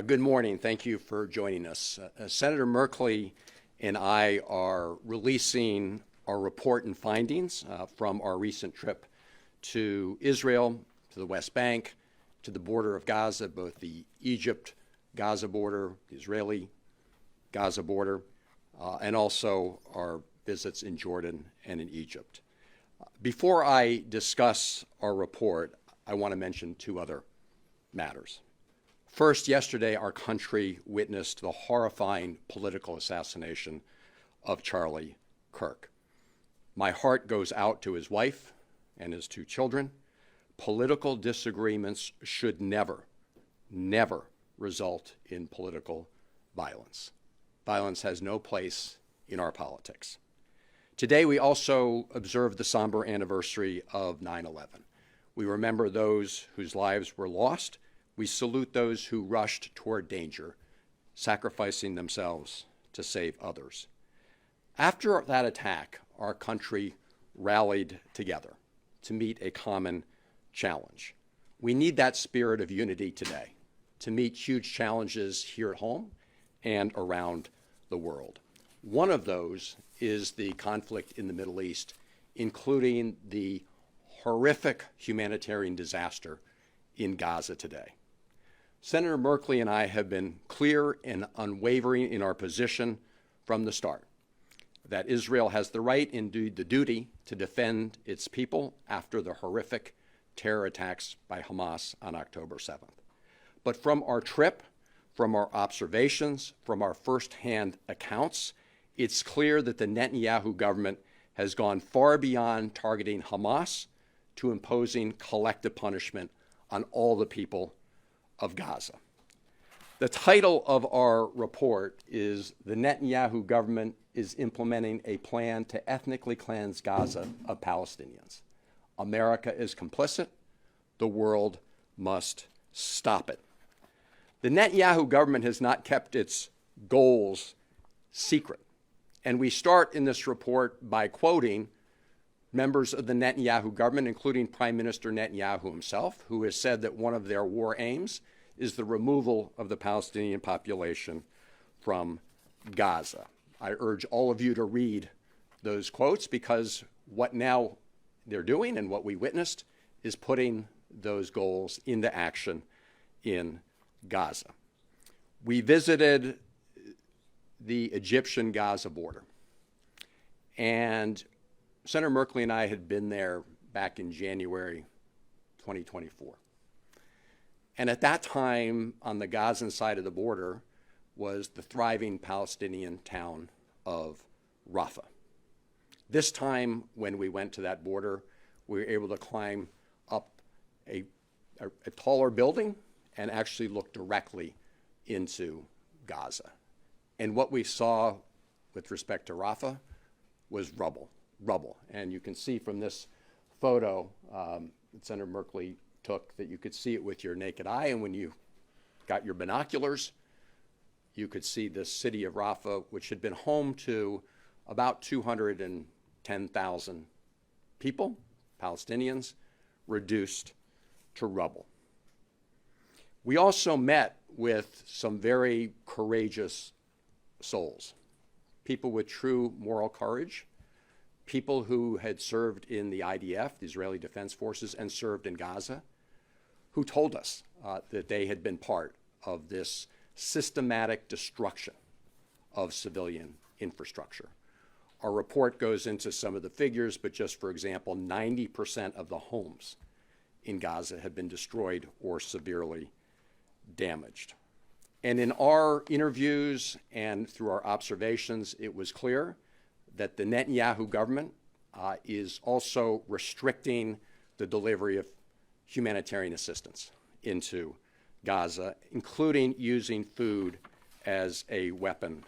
Good morning. Thank you for joining us. Senator Merkley and I are releasing our report and findings from our recent trip to Israel, to the West Bank, to the border of Gaza, both the Egypt-Gaza border, the Israeli-Gaza border, and also our visits in Jordan and in Egypt. Before I discuss our report, I want to mention two other matters. First, yesterday, our country witnessed the horrifying political assassination of Charlie Kirk. My heart goes out to his wife and his two children. Political disagreements should never result in political violence. Violence has no place in our politics. Today, we also observe the somber anniversary of 9/11. We remember those whose lives were lost. We salute those who rushed toward danger, sacrificing themselves to save others. After that attack, our country rallied together to meet a common challenge. We need that spirit of unity today to meet huge challenges here at home and around the world. One of those is the conflict in the Middle East, including the horrific humanitarian disaster in Gaza today. Senator Merkley and I have been clear and unwavering in our position from the start that Israel has the right, indeed the duty, to defend its people after the horrific terror attacks by Hamas on October 7th. But from our trip, from our observations, from our firsthand accounts, it's clear that the Netanyahu government has gone far beyond targeting Hamas to imposing collective punishment on all the people of Gaza. The title of our report is "The Netanyahu Government is Implementing a Plan to Ethnically Cleanse Gaza of Palestinians. America is complicit. The world must stop it." The Netanyahu government has not kept its goals secret. And we start in this report by quoting members of the Netanyahu government, including Prime Minister Netanyahu himself, who has said that one of their war aims is the removal of the Palestinian population from Gaza. I urge all of you to read those quotes, because what now they're doing and what we witnessed is putting those goals into action in Gaza. We visited the Egyptian-Gaza border, and Senator Merkley and I had been there back in January 2024. And at that time, on the Gazan side of the border, was the thriving Palestinian town of Rafah. This time, when we went to that border, we were able to climb up a taller building and actually look directly into Gaza. And what we saw with respect to Rafah was rubble. And you can see from this photo that Senator Merkley took that you could see it with your naked eye. And when you got your binoculars, you could see the city of Rafah, which had been home to about 210,000 people, Palestinians, reduced to rubble. We also met with some very courageous souls, people with true moral courage, people who had served in the IDF, the Israeli Defense Forces, and served in Gaza, who told us that they had been part of this systematic destruction of civilian infrastructure. Our report goes into some of the figures, but just for example, 90% of the homes in Gaza had been destroyed or severely damaged. And in our interviews and through our observations, it was clear that the Netanyahu government is also restricting the delivery of humanitarian assistance into Gaza, including using food as a weapon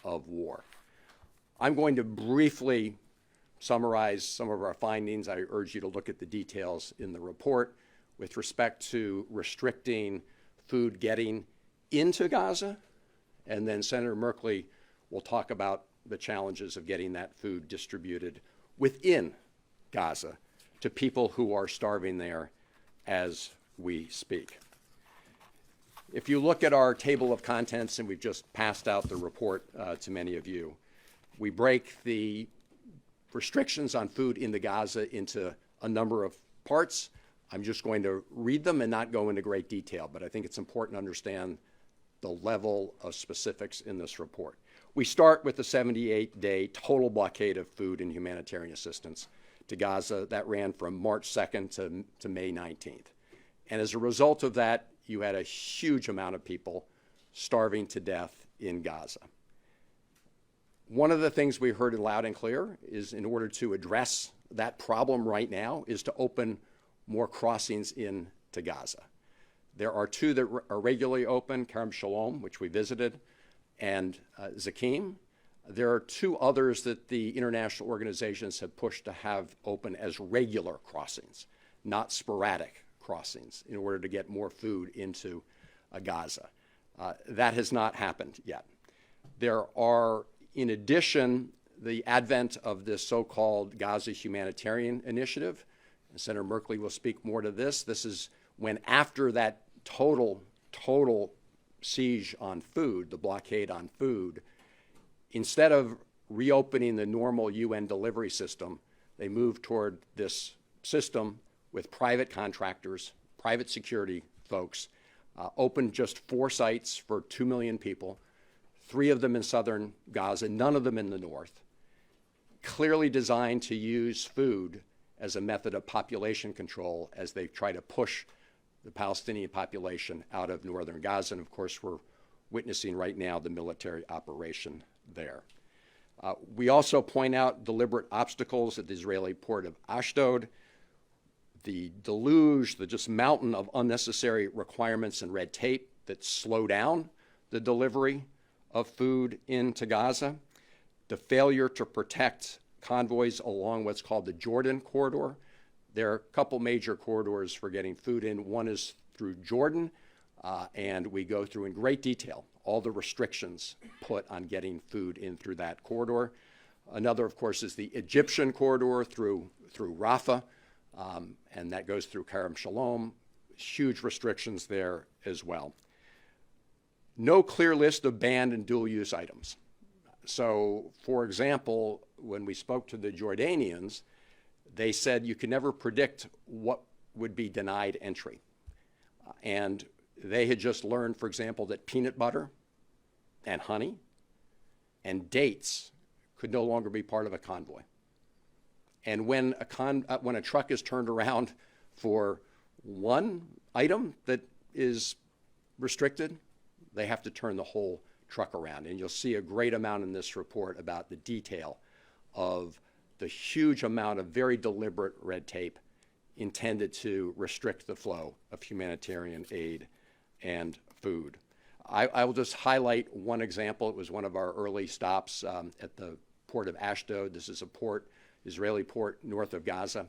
of war. I'm going to briefly summarize some of our findings. I urge you to look at the details in the report with respect to restricting food getting into Gaza, and then Senator Merkley will talk about the challenges of getting that food distributed within Gaza to people who are starving there as we speak. If you look at our table of contents, and we've just passed out the report to many of you, we break the restrictions on food in the Gaza into a number of parts. I'm just going to read them and not go into great detail, but I think it's important to understand the level of specifics in this report. We start with the 78-day total blockade of food and humanitarian assistance to Gaza. That ran from March 2nd to May 19th. And as a result of that, you had a huge amount of people starving to death in Gaza. One of the things we heard loud and clear is, in order to address that problem right now, is to open more crossings into Gaza. There are two that are regularly open, Kerem Shalom, which we visited, and Zakim. There are two others that the international organizations have pushed to have open as regular crossings, not sporadic crossings, in order to get more food into Gaza. That has not happened yet. There are, in addition, the advent of this so-called Gaza Humanitarian initiative. And Senator Merkley will speak more to this. This is when, after that total siege on food, the blockade on food, instead of reopening the normal UN delivery system, they moved toward this system with private contractors, private security folks, opened just 4 sites for 2 million people, 3 of them in southern Gaza, none of them in the north, clearly designed to use food as a method of population control as they try to push the Palestinian population out of northern Gaza. And of course, we're witnessing right now the military operation there. We also point out deliberate obstacles at the Israeli port of Ashdod, the deluge, the just mountain of unnecessary requirements and red tape that slow down the delivery of food into Gaza, the failure to protect convoys along what's called the Jordan corridor. There are a couple major corridors for getting food in. One is through Jordan, and we go through in great detail all the restrictions put on getting food in through that corridor. Another, of course, is the Egyptian corridor through Rafah, and that goes through Kerem Shalom. Huge restrictions there as well. No clear list of banned and dual-use items. So, for example, when we spoke to the Jordanians, they said you could never predict what would be denied entry. And they had just learned, for example, that peanut butter and honey and dates could no longer be part of a convoy. And when a truck is turned around for one item that is restricted, they have to turn the whole truck around. And you'll see a great amount in this report about the detail of the huge amount of very deliberate red tape intended to restrict the flow of humanitarian aid and food. I will just highlight one example. It was one of our early stops at the port of Ashdod. This is a port, Israeli port north of Gaza,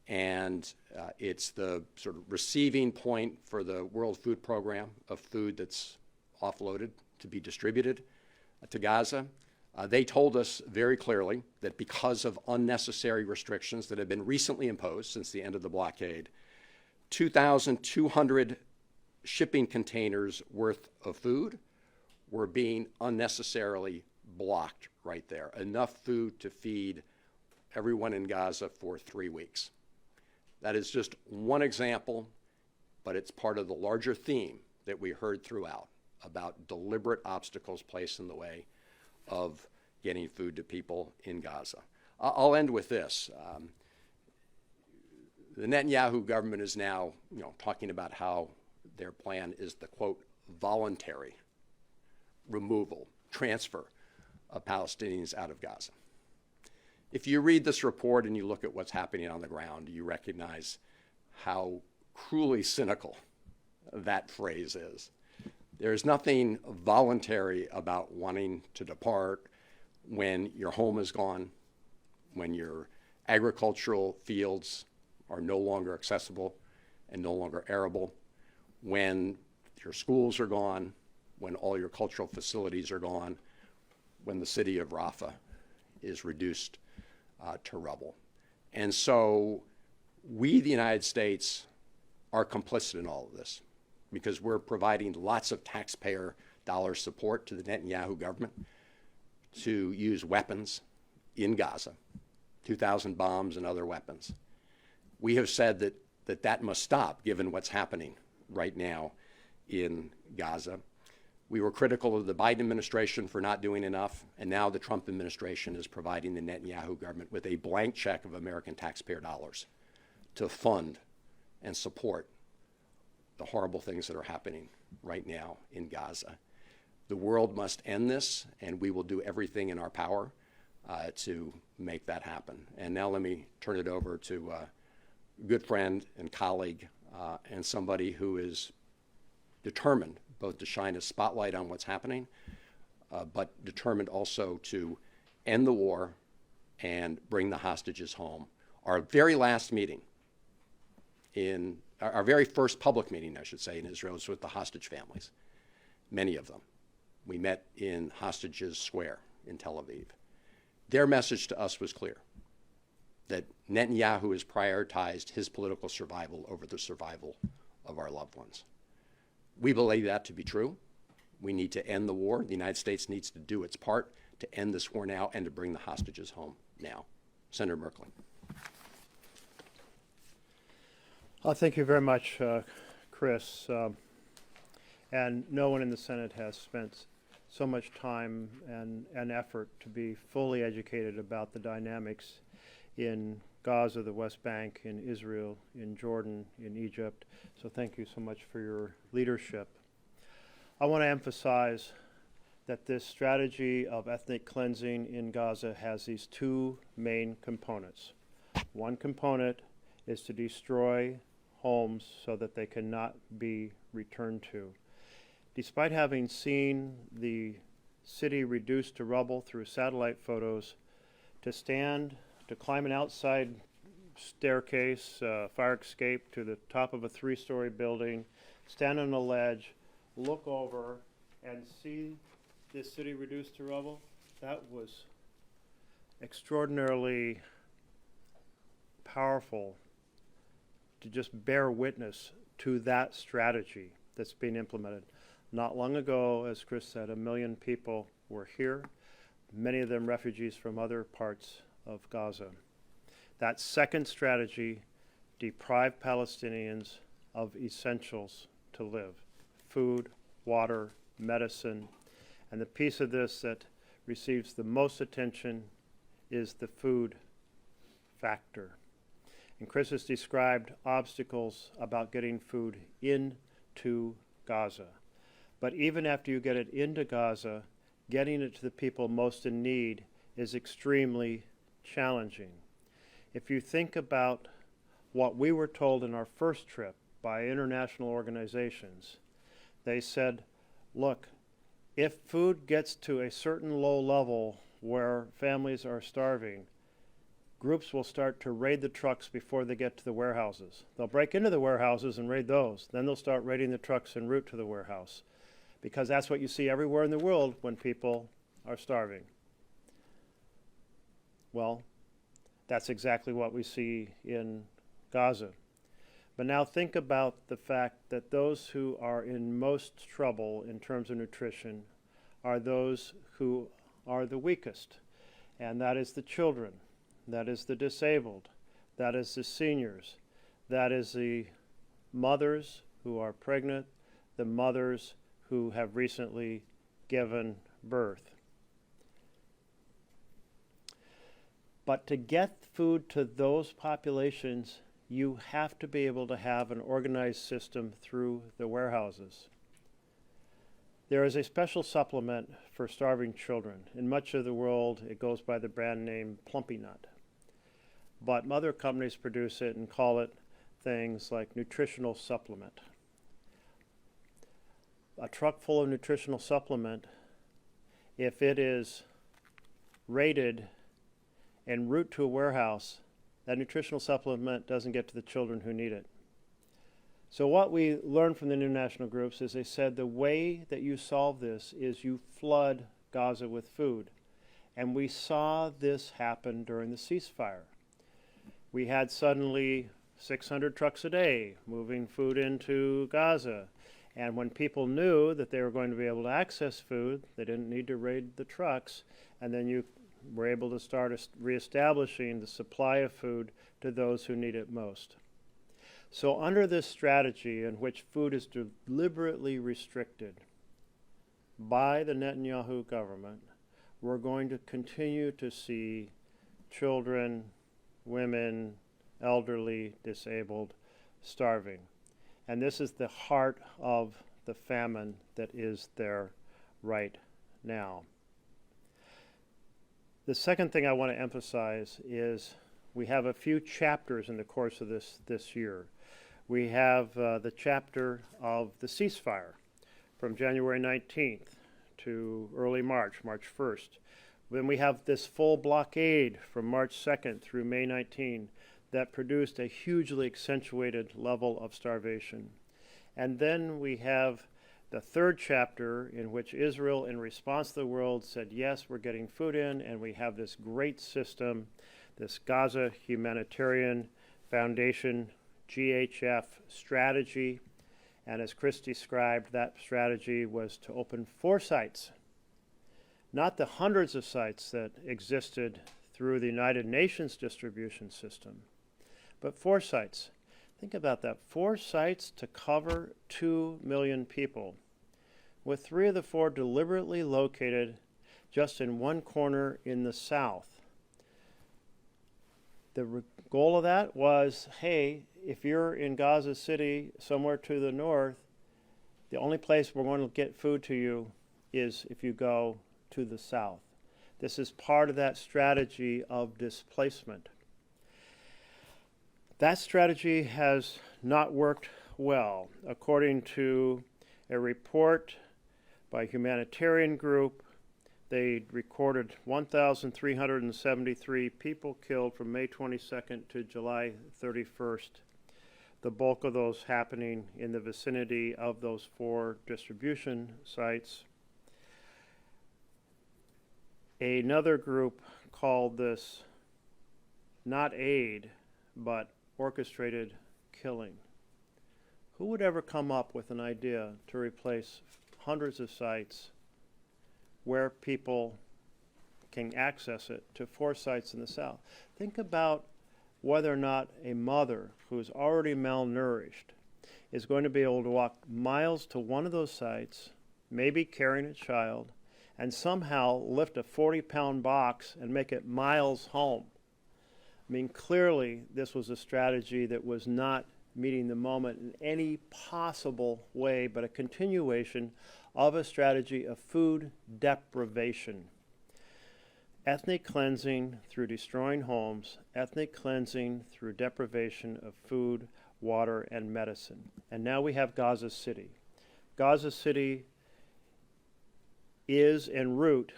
and it's the sort of receiving point for the World Food Program of food that's offloaded to be distributed to Gaza. They told us very clearly that because of unnecessary restrictions that have been recently imposed since the end of the blockade, 2,200 shipping containers worth of food were being unnecessarily blocked right there. Enough food to feed everyone in Gaza for 3 weeks. That is just one example, but it's part of the larger theme that we heard throughout about deliberate obstacles placed in the way of getting food to people in Gaza. I'll end with this. The Netanyahu government is now, talking about how their plan is the, quote, voluntary removal, transfer of Palestinians out of Gaza. If you read this report and you look at what's happening on the ground, you recognize how cruelly cynical that phrase is. There's nothing voluntary about wanting to depart when your home is gone, when your agricultural fields are no longer accessible and no longer arable, when your schools are gone, when all your cultural facilities are gone, when the city of Rafah is reduced to rubble. And so we, the United States, are complicit in all of this. because we're providing lots of taxpayer dollar support to the Netanyahu government to use weapons in Gaza, 2,000 bombs and other weapons. We have said that must stop given what's happening right now in Gaza. We were critical of the Biden administration for not doing enough, and now the Trump administration is providing the Netanyahu government with a blank check of American taxpayer dollars to fund and support the horrible things that are happening right now in Gaza. The world must end this, and we will do everything in our power to make that happen. And now let me turn it over to a good friend and colleague and somebody who is determined both to shine a spotlight on what's happening, but determined also to end the war and bring the hostages home. Our very last meeting our very first public meeting, I should say, in Israel was with the hostage families, many of them. We met in Hostages Square in Tel Aviv. Their message to us was clear, that Netanyahu has prioritized his political survival over the survival of our loved ones. We believe that to be true. We need to end the war. The United States needs to do its part to end this war now and to bring the hostages home now. Senator Merkley. Thank you very much, Chris. And no one in the Senate has spent so much time and effort to be fully educated about the dynamics in Gaza, the West Bank, in Israel, in Jordan, in Egypt. So thank you so much for your leadership. I want to emphasize that this strategy of ethnic cleansing in Gaza has these two main components. One component is to destroy homes so that they cannot be returned to. Despite having seen the city reduced to rubble through satellite photos, to climb an outside staircase, fire escape to the top of a 3-story building, stand on a ledge, look over, and see this city reduced to rubble, that was extraordinarily powerful to just bear witness to that strategy that's being implemented. Not long ago, as Chris said, 1 million people were here, many of them refugees from other parts of Gaza. That second strategy deprived Palestinians of essentials to live: food, water, medicine, and the piece of this that receives the most attention is the food factor. And Chris has described obstacles about getting food into Gaza. But even after you get it into Gaza, getting it to the people most in need is extremely challenging. If you think about what we were told in our first trip by international organizations, they said, look, if food gets to a certain low level where families are starving, groups will start to raid the trucks before they get to the warehouses. They'll break into the warehouses and raid those. Then they'll start raiding the trucks en route to the warehouse, because that's what you see everywhere in the world when people are starving. Well, that's exactly what we see in Gaza. But now think about the fact that those who are in most trouble in terms of nutrition are those who are the weakest, and that is the children, that is the disabled, that is the seniors, that is the mothers who are pregnant, the mothers who have recently given birth. But to get food to those populations, you have to be able to have an organized system through the warehouses. There is a special supplement for starving children. In much of the world, it goes by the brand name Plumpy Nut. But other companies produce it and call it things like nutritional supplement. A truck full of nutritional supplement, if it is raided en route to a warehouse, that nutritional supplement doesn't get to the children who need it. So what we learned from the international groups is they said the way that you solve this is you flood Gaza with food. And we saw this happen during the ceasefire. We had suddenly 600 trucks a day moving food into Gaza. And when people knew that they were going to be able to access food, they didn't need to raid the trucks, and then you were able to start reestablishing the supply of food to those who need it most. So under this strategy in which food is deliberately restricted by the Netanyahu government, we're going to continue to see children, women, elderly, disabled, starving. And this is the heart of the famine that is there right now. The second thing I want to emphasize is we have a few chapters in the course of this year. We have the chapter of the ceasefire from January 19th to early March, March 1st. Then we have this full blockade from March 2nd through May 19 that produced a hugely accentuated level of starvation. And then we have the third chapter in which Israel, in response to the world, said, yes, we're getting food in, and we have this great system, this Gaza Humanitarian Foundation, GHF strategy. And as Chris described, that strategy was to open 4 sites, not the hundreds of sites that existed through the United Nations distribution system, but 4 sites. Think about that, 4 sites to cover 2 million people, with 3 of the 4 deliberately located just in one corner in the south. The goal of that was, hey, if you're in Gaza City, somewhere to the north, the only place we're going to get food to you is if you go to the south. This is part of that strategy of displacement. That strategy has not worked well. According to a report by Humanitarian group, they recorded 1,373 people killed from May 22nd to July 31st. The bulk of those happening in the vicinity of those 4 distribution sites. Another group called this not aid, but orchestrated killing. Who would ever come up with an idea to replace hundreds of sites where people can access it to 4 sites in the south? Think about whether or not a mother who's already malnourished is going to be able to walk miles to one of those sites, maybe carrying a child, and somehow lift a 40-pound box and make it miles home. I mean, clearly this was a strategy that was not meeting the moment in any possible way, but a continuation of a strategy of food deprivation. Ethnic cleansing through destroying homes, ethnic cleansing through deprivation of food, water, and medicine. And now we have Gaza City. Gaza City is en route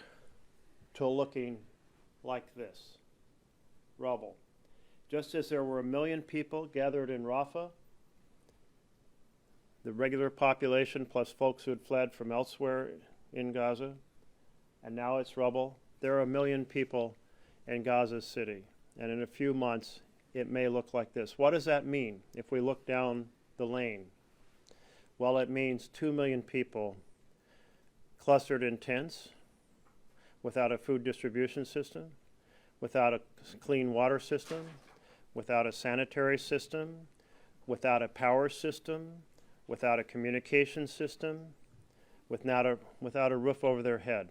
to looking like this, rubble. Just as there were 1 million people gathered in Rafah, the regular population plus folks who had fled from elsewhere in Gaza, and now it's rubble, there are 1 million people in Gaza City. And in a few months, it may look like this. What does that mean if we look down the lane? Well, it means 2 million people clustered in tents, without a food distribution system, without a clean water system, without a sanitary system, without a power system, without a communication system, without a roof over their head,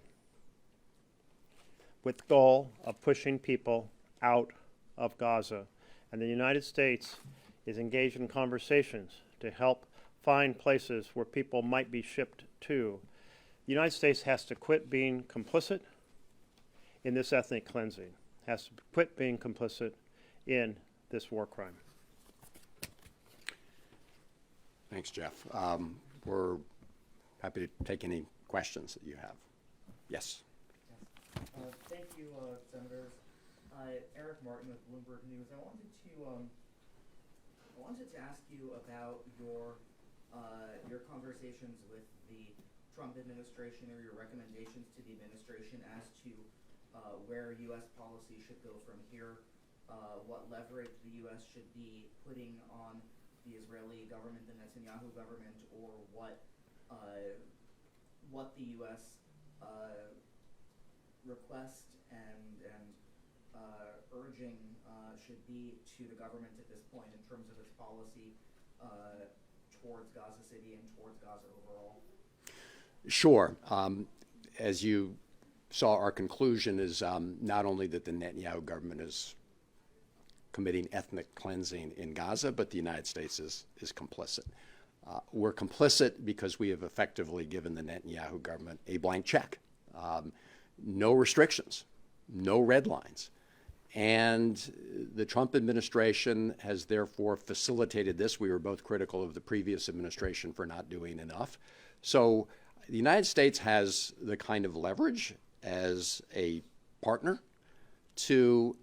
with the goal of pushing people out of Gaza. And the United States is engaged in conversations to help find places where people might be shipped to. The United States has to quit being complicit in this ethnic cleansing, has to quit being complicit in this war crime. Thanks, Jeff. We're happy to take any questions that you have. Yes. Thank you, Senators. Eric Martin with Bloomberg News. I wanted to ask you about your conversations with the Trump administration or your recommendations to the administration as to where U.S. policy should go from here, what leverage the U.S. should be putting on the Israeli government, the Netanyahu government, or what what the U.S. Request and urging should be to the government at this point in terms of its policy towards Gaza City and towards Gaza overall? Sure. As you saw, our conclusion is not only that the Netanyahu government is committing ethnic cleansing in Gaza, but the United States is complicit. We're complicit because we have effectively given the Netanyahu government a blank check. No restrictions, no red lines. And the Trump administration has therefore facilitated this. We were both critical of the previous administration for not doing enough. So the United States has the kind of leverage as a partner to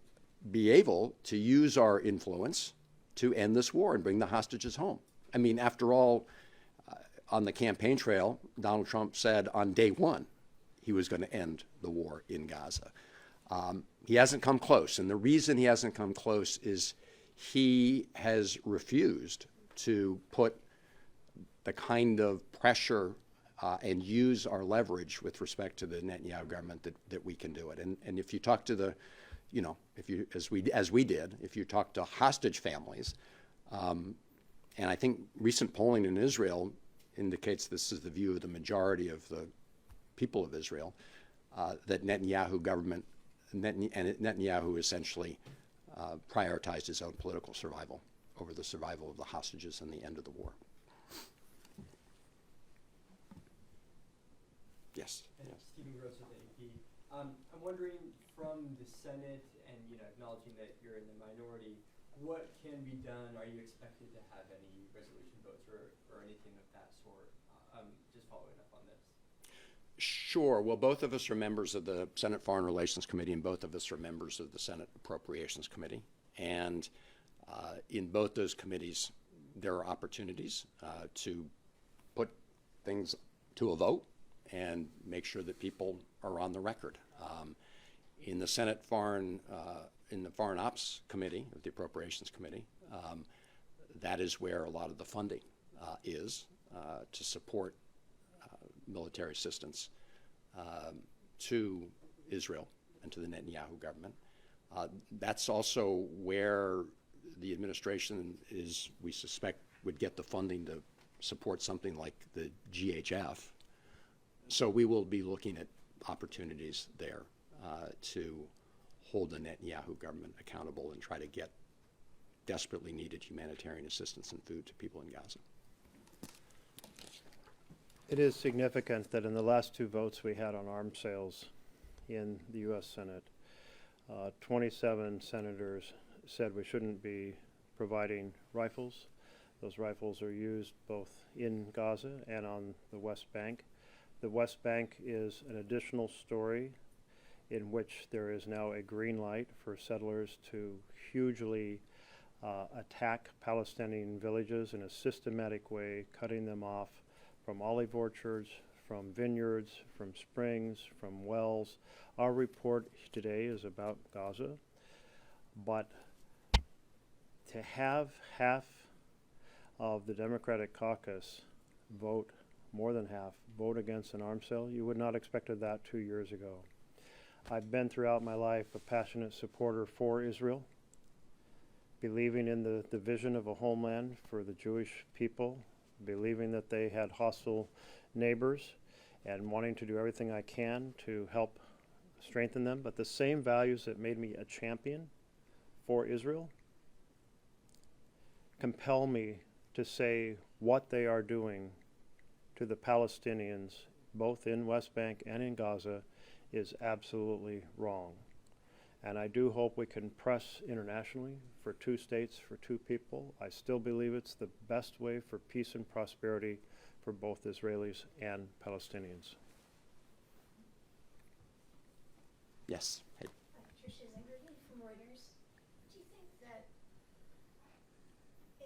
be able to use our influence to end this war and bring the hostages home. I mean, after all, on the campaign trail, Donald Trump said on day one he was going to end the war in Gaza. He hasn't come close, and the reason he hasn't come close is he has refused to put the kind of pressure and use our leverage with respect to the Netanyahu government that we can do it. And if you talk to the, you know, if you as we did, if you talk to hostage families, and I think recent polling in Israel indicates this is the view of the majority of the people of Israel, that Netanyahu essentially prioritized his own political survival over the survival of the hostages and the end of the war. Yes. And Stephen Gross with AP. I'm wondering, from the Senate and acknowledging that you're in the minority, what can be done? Are you expected to have any resolution votes or anything of that sort? Just following up on this. Sure. Well, both of us are members of the Senate Foreign Relations Committee, and both of us are members of the Senate Appropriations Committee. And in both those committees, there are opportunities to put things to a vote and make sure that people are on the record. In the Senate in the Foreign Ops Committee, of the Appropriations Committee, that is where a lot of the funding is to support military assistance to Israel and to the Netanyahu government. That's also where the administration we suspect, would get the funding to support something like the GHF. So we will be looking at opportunities there to hold the Netanyahu government accountable and try to get desperately needed humanitarian assistance and food to people in Gaza. It is significant that in the last two votes we had on arms sales in the U.S. Senate, 27 senators said we shouldn't be providing rifles. Those rifles are used both in Gaza and on the West Bank. The West Bank is an additional story in which there is now a green light for settlers to hugely attack Palestinian villages in a systematic way, cutting them off from olive orchards, from vineyards, from springs, from wells. Our report today is about Gaza, but to have half of the Democratic caucus vote, more than half, vote against an arms sale, you would not have expected that 2 years ago. I've been throughout my life a passionate supporter for Israel, believing in the vision of a homeland for the Jewish people, believing that they had hostile neighbors, and wanting to do everything I can to help strengthen them. But the same values that made me a champion for Israel compel me to say what they are doing to the Palestinians, both in West Bank and in Gaza, is absolutely wrong. And I do hope we can press internationally for two states, for two people. I still believe it's the best way for peace and prosperity for both Israelis and Palestinians. Yes. Hey. Tricia Zingerman from Reuters. Do you think that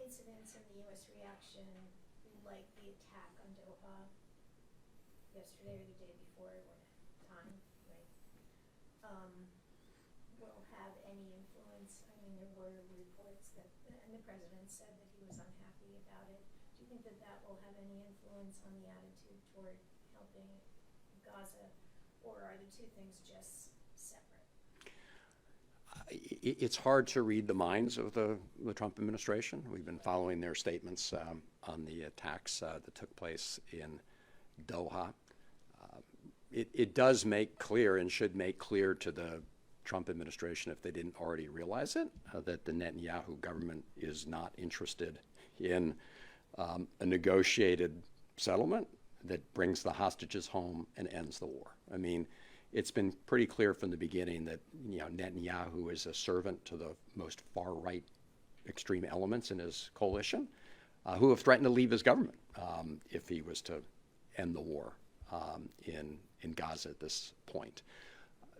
incidents in the U.S. reaction, like the attack on Doha yesterday or the day before, time, right, will have any influence? I mean, there were reports that, and the president said that he was unhappy about it. Do you think that that will have any influence on the attitude toward helping Gaza, or are the two things just separate? It's hard to read the minds of the Trump administration. We've been following their statements on the attacks that took place in Doha. It does make clear and should make clear to the Trump administration, if they didn't already realize it, that the Netanyahu government is not interested in a negotiated settlement that brings the hostages home and ends the war. I mean, it's been pretty clear from the beginning that Netanyahu is a servant to the most far-right extreme elements in his coalition, who have threatened to leave his government if he was to end the war in Gaza at this point.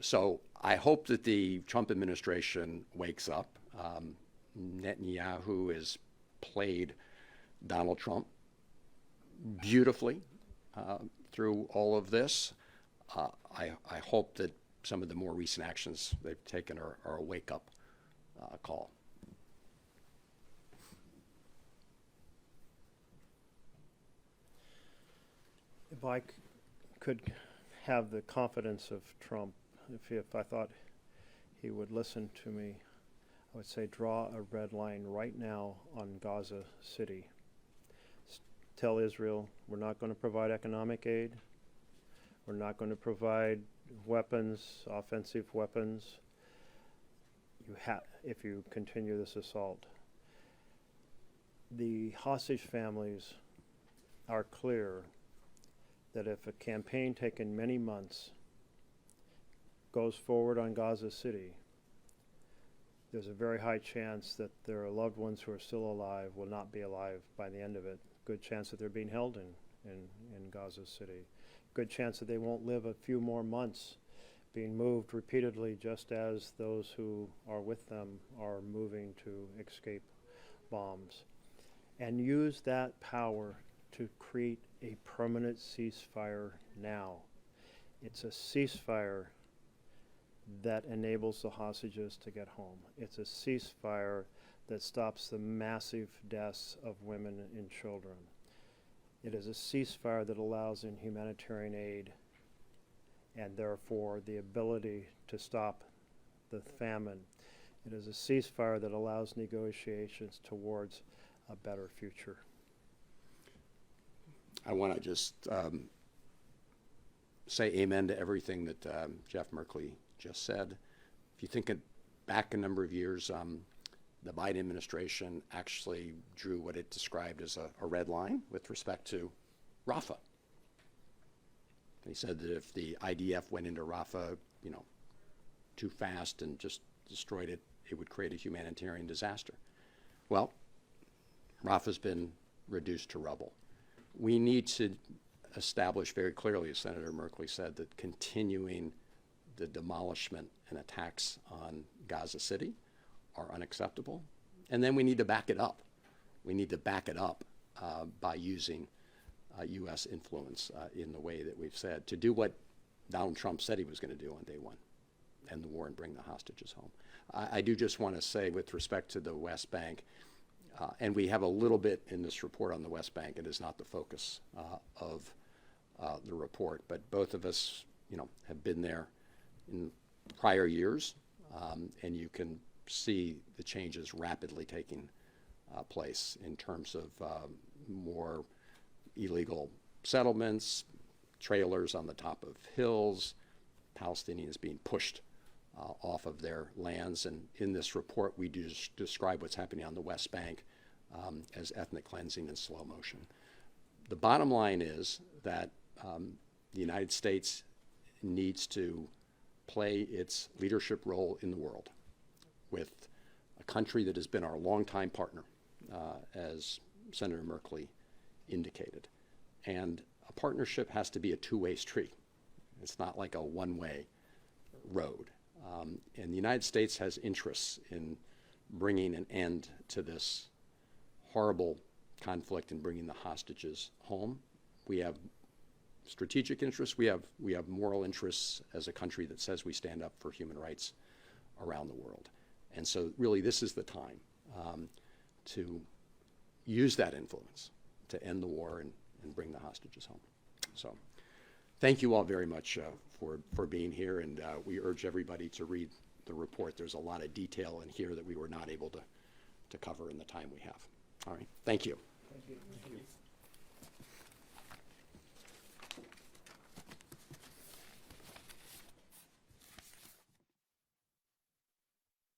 So I hope that the Trump administration wakes up. Netanyahu has played Donald Trump beautifully through all of this. I hope that some of the more recent actions they've taken are a wake-up call. If I could have the confidence of Trump, if I thought he would listen to me, I would say draw a red line right now on Gaza City. Tell Israel we're not going to provide economic aid. We're not going to provide weapons, offensive weapons. If you continue this assault. The hostage families are clear that if a campaign taken many months goes forward on Gaza City, there's a very high chance that their loved ones who are still alive will not be alive by the end of it. Good chance that they're being held in Gaza City. Good chance that they won't live a few more months being moved repeatedly, just as those who are with them are moving to escape bombs. And use that power to create a permanent ceasefire now. It's a ceasefire that enables the hostages to get home. It's a ceasefire that stops the massive deaths of women and children. It is a ceasefire that allows in humanitarian aid and therefore the ability to stop the famine. It is a ceasefire that allows negotiations towards a better future. I want to just say amen to everything that Jeff Merkley just said. If you think back a number of years, the Biden administration actually drew what it described as a red line with respect to Rafah. They said that if the IDF went into Rafah, too fast and just destroyed it, it would create a humanitarian disaster. Well, Rafah's been reduced to rubble. We need to establish very clearly, as Senator Merkley said, that continuing the demolishment and attacks on Gaza City are unacceptable. And then we need to back it up. We need to back it up by using U.S. influence in the way that we've said, to do what Donald Trump said he was going to do on day one, end the war and bring the hostages home. I do just want to say, with respect to the West Bank, and we have a little bit in this report on the West Bank. It is not the focus of the report, but both of us, have been there in prior years, and you can see the changes rapidly taking place in terms of more illegal settlements, trailers on the top of hills, Palestinians being pushed off of their lands. And in this report, we do describe what's happening on the West Bank as ethnic cleansing in slow motion. The bottom line is that the United States needs to play its leadership role in the world with a country that has been our longtime partner, as Senator Merkley indicated. And a partnership has to be a two-way street. It's not like a one-way road. And the United States has interests in bringing an end to this horrible conflict and bringing the hostages home. We have strategic interests. We have moral interests as a country that says we stand up for human rights around the world. And so really this is the time to use that influence, to end the war and bring the hostages home. So thank you all very much for being here, and we urge everybody to read the report. There's a lot of detail in here that we were not able to cover in the time we have. All right, thank you.